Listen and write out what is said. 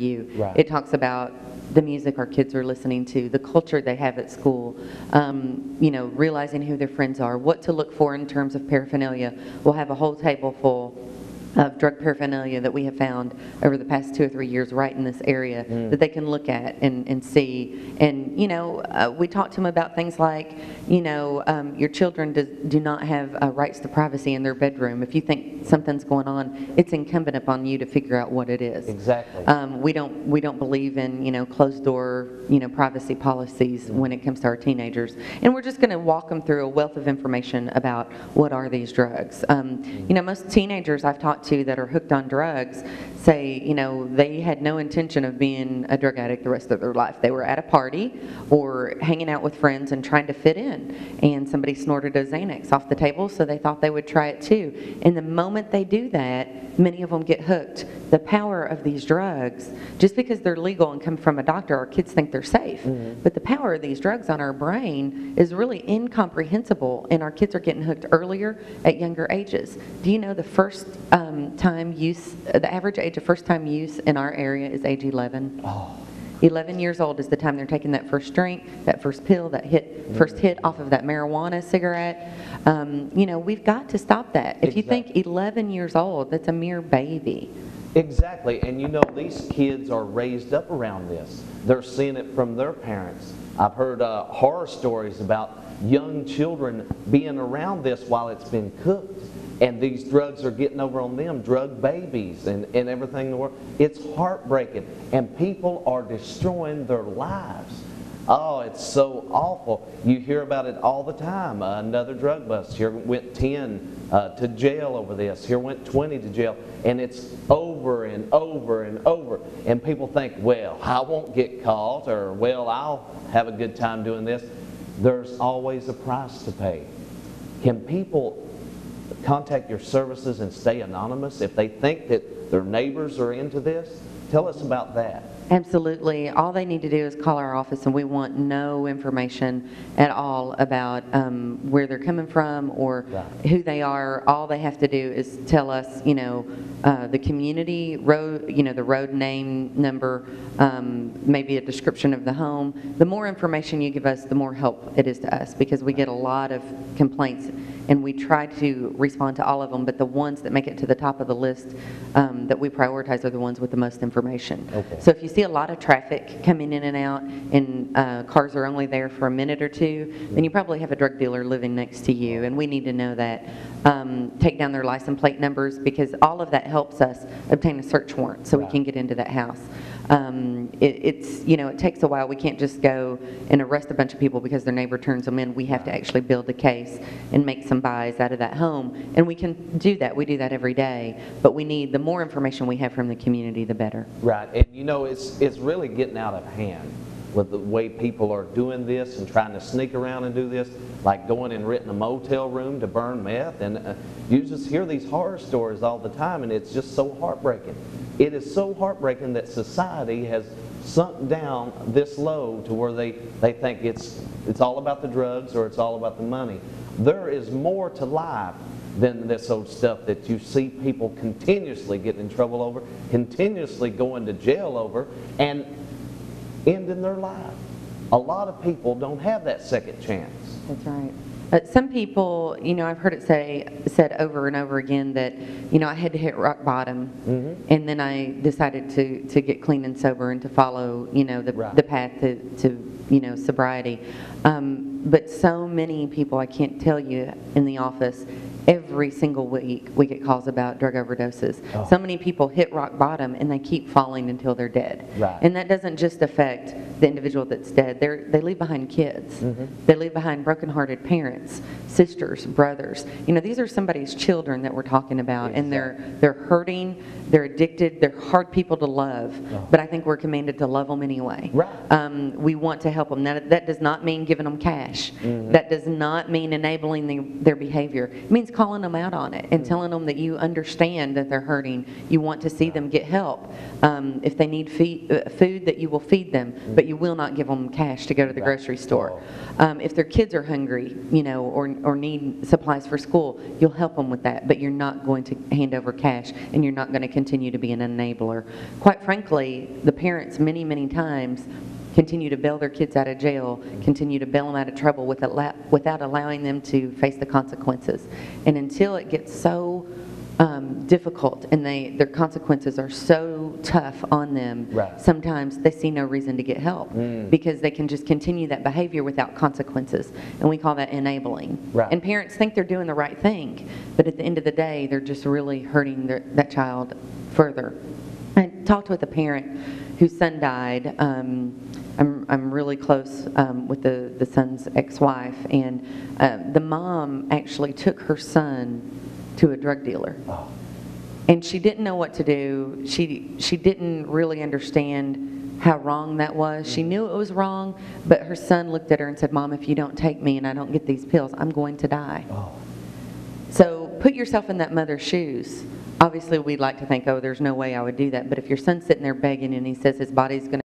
you. Right. It talks about the music our kids are listening to, the culture they have at school, realizing who their friends are, what to look for in terms of paraphernalia. We'll have a whole table full of drug paraphernalia that we have found over the past 2 or 3 years right in this area that they can look at and see. And, we talk to them about things like, your children do not have rights to privacy in their bedroom. If you think something's going on, it's incumbent upon you to figure out what it is. Exactly. We don't believe in, closed door, privacy policies when it comes to our teenagers. And we're just going to walk them through a wealth of information about what are these drugs. Most teenagers I've talked to that are hooked on drugs say, they had no intention of being a drug addict the rest of their life. They were at a party or hanging out with friends and trying to fit in, and somebody snorted a Xanax off the table, so they thought they would try it too. And the moment they do that, many of them get hooked. The power of these drugs, just because they're legal and come from a doctor, our kids think they're safe. But the power of these drugs on our brain is really incomprehensible, and our kids are getting hooked earlier at younger ages. Do you know the average age of first time use in our area is age 11? Oh. 11 years old is the time they're taking that first drink, that first pill, first hit off of that marijuana cigarette. We've got to stop that. If you think 11 years old, that's a mere baby. Exactly. And these kids are raised up around this. They're seeing it from their parents. I've heard horror stories about young children being around this while it's been cooked. And these drugs are getting over on them, drug babies and everything in the world. It's heartbreaking. And people are destroying their lives. Oh, it's so awful. You hear about it all the time. Another drug bust. Here went 10 to jail over this. Here went 20 to jail. And it's over and over and over. And people think, well, I won't get caught, or, well, I'll have a good time doing this. There's always a price to pay. Can people contact your services and stay anonymous if they think that their neighbors are into this? Tell us about that. Absolutely. All they need to do is call our office, and we want no information at all about where they're coming from or who they are. All they have to do is tell us, the community road, the road name, number, maybe a description of the home. The more information you give us, the more help it is to us, because we get a lot of complaints, and we try to respond to all of them, but the ones that make it to the top of the list that we prioritize are the ones with the most information. Okay. So if you see a lot of traffic coming in and out, and cars are only there for a minute or two, then you probably have a drug dealer living next to you, and we need to know that. Take down their license plate numbers, because all of that helps us obtain a search warrant so we can get into that house. It takes a while. We can't just go and arrest a bunch of people because their neighbor turns them in. We have to actually build a case and make some buys out of that home, and we can do that. We do that every day, but we need, the more information we have from the community, the better. Right, and it's really getting out of hand with the way people are doing this and trying to sneak around and do this, like going and renting a motel room to burn meth. And you just hear these horror stories all the time, and it's just so heartbreaking. It is so heartbreaking that society has sunk down this low to where they think it's all about the drugs or it's all about the money. There is more to life than this old stuff that you see people continuously getting in trouble over, continuously going to jail over, and ending their life. A lot of people don't have that second chance. That's right. Some people, I've heard it said over and over again that, I had to hit rock bottom, and then I decided to get clean and sober and to follow, the path to sobriety. But so many people, I can't tell you, in the office, every single week we get calls about drug overdoses. Oh. So many people hit rock bottom and they keep falling until they're dead. Right. And that doesn't just affect the individual that's dead. They leave behind kids. They leave behind brokenhearted parents, sisters, brothers. These are somebody's children that we're talking about, and they're hurting, they're addicted, they're hard people to love. Oh. But I think we're commanded to love them anyway. Right. We want to help them. Now, that does not mean giving them cash. That does not mean enabling their behavior. It means calling calling them out on it and telling them that you understand that they're hurting. You want to see them get help. If they need food, that you will feed them, but you will not give them cash to go to the grocery store. If their kids are hungry, or need supplies for school, you'll help them with that, but you're not going to hand over cash, and you're not going to continue to be an enabler. Quite frankly, the parents many, many times continue to bail their kids out of jail, continue to bail them out of trouble without allowing them to face the consequences. And until it gets so difficult and their consequences are so tough on them, sometimes they see no reason to get help because they can just continue that behavior without consequences. And we call that enabling. And parents think they're doing the right thing, but at the end of the day, they're just really hurting that child further. I talked with a parent whose son died. I'm really close with the son's ex-wife, and the mom actually took her son to a drug dealer. And she didn't know what to do. She didn't really understand how wrong that was. She knew it was wrong, but her son looked at her and said, "Mom, if you don't take me and I don't get these pills, I'm going to die." So put yourself in that mother's shoes. Obviously, we'd like to think, oh, there's no way I would do that. But if your son's sitting there begging and he says his body's going to